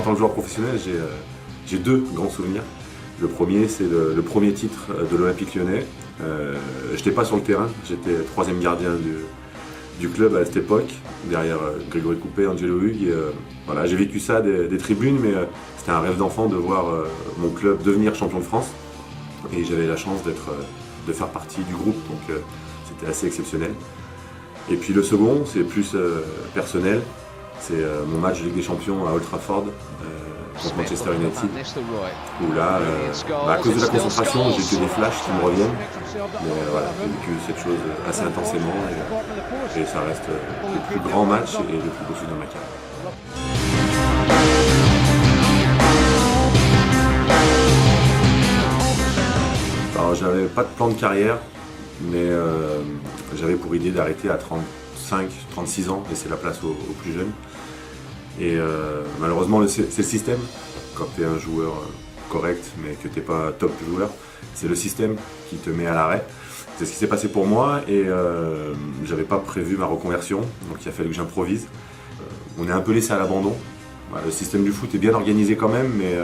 en tant que joueur professionnel, j'ai deux grands souvenirs. Le premier, c'est le premier titre de l'Olympique Lyonnais. Je n'étais pas sur le terrain, j'étais troisième gardien du club à cette époque, derrière Grégory Coupet, Angelo Hugues. Voilà, j'ai vécu ça des tribunes, mais c'était un rêve d'enfant de voir mon club devenir champion de France. Et j'avais la chance de faire partie du groupe, donc c'était assez exceptionnel. Et puis le second, c'est plus personnel, c'est mon match de Ligue des Champions à Old Trafford contre Manchester United, où là, à cause de la concentration, j'ai que des flashs qui me reviennent. Mais voilà, j'ai vécu cette chose assez intensément et ça reste le plus grand match et le plus beau souvenir de ma carrière. Alors j'avais pas de plan de carrière, mais j'avais pour idée d'arrêter à 35, 36 ans, laisser la place aux plus jeunes. Et malheureusement c'est le système, quand tu es un joueur correct mais que tu n'es pas top joueur, c'est le système qui te met à l'arrêt. C'est ce qui s'est passé pour moi et j'avais pas prévu ma reconversion, donc il a fallu que j'improvise. On est un peu laissé à l'abandon. Le système du foot est bien organisé quand même, mais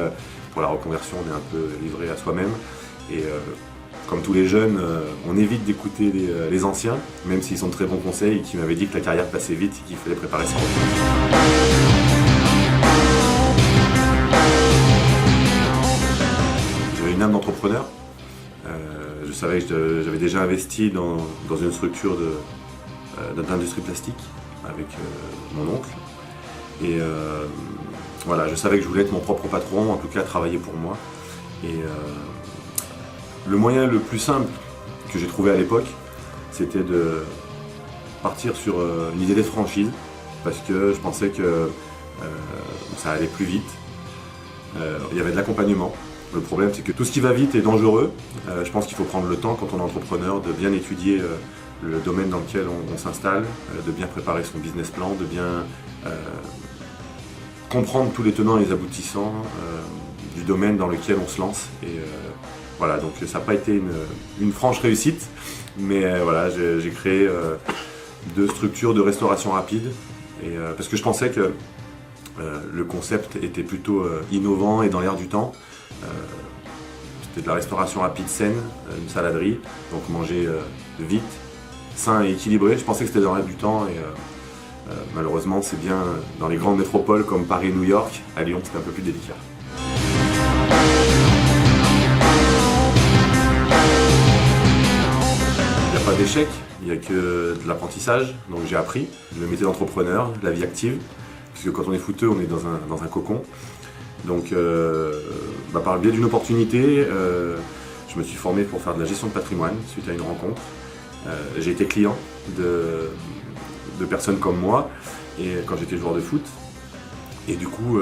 pour la reconversion on est un peu livré à soi-même. Et comme tous les jeunes, on évite d'écouter les anciens, même s'ils sont de très bons conseils et qui m'avaient dit que la carrière passait vite et qu'il fallait préparer sa retraite. J'avais une âme d'entrepreneur. Je savais que j'avais déjà investi dans une structure d'industrie plastique avec mon oncle. Et voilà, je savais que je voulais être mon propre patron, en tout cas travailler pour moi. Et le moyen le plus simple que j'ai trouvé à l'époque, c'était de partir sur une idée de franchise, parce que je pensais que ça allait plus vite. Il y avait de l'accompagnement. Le problème, c'est que tout ce qui va vite est dangereux. Je pense qu'il faut prendre le temps, quand on est entrepreneur, de bien étudier le domaine dans lequel on s'installe, de bien préparer son business plan, de bien comprendre tous les tenants et les aboutissants du domaine dans lequel on se lance. Et voilà, donc ça n'a pas été une franche réussite, mais voilà, j'ai créé deux structures de restauration rapide, parce que je pensais que le concept était plutôt innovant et dans l'air du temps. C'était de la restauration rapide saine, une saladerie, donc manger vite, sain et équilibré. Je pensais que c'était dans l'air du temps et malheureusement c'est bien dans les grandes métropoles comme Paris, New York. À Lyon c'était un peu plus délicat. Il n'y a pas d'échec, il n'y a que de l'apprentissage, donc j'ai appris le métier d'entrepreneur, la vie active, puisque quand on est footeux on est dans un cocon. Donc par le biais d'une opportunité, je me suis formé pour faire de la gestion de patrimoine suite à une rencontre. J'ai été client de personnes comme moi et quand j'étais joueur de foot. Et du coup,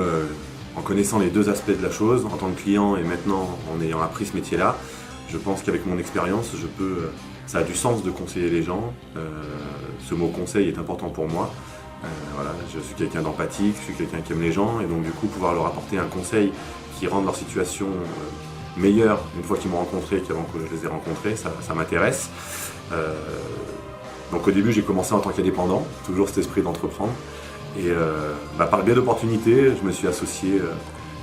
en connaissant les deux aspects de la chose, en tant que client et maintenant en ayant appris ce métier-là, je pense qu'avec mon expérience, ça a du sens de conseiller les gens. Ce mot conseil est important pour moi. Voilà, je suis quelqu'un d'empathique, je suis quelqu'un qui aime les gens et donc du coup pouvoir leur apporter un conseil qui rende leur situation meilleure une fois qu'ils m'ont rencontré qu'avant que je les ai rencontrés, ça m'intéresse. Donc au début j'ai commencé en tant qu'indépendant, toujours cet esprit d'entreprendre et par le biais d'opportunités je me suis associé,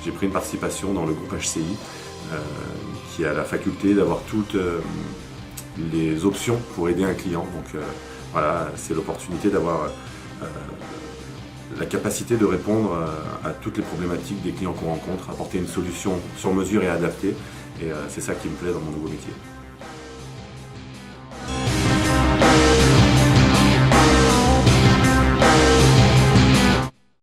j'ai pris une participation dans le groupe HCI qui a la faculté d'avoir toutes les options pour aider un client. Donc voilà, c'est l'opportunité d'avoir la capacité de répondre à toutes les problématiques des clients qu'on rencontre, apporter une solution sur mesure et adaptée. Et c'est ça qui me plaît dans mon nouveau métier.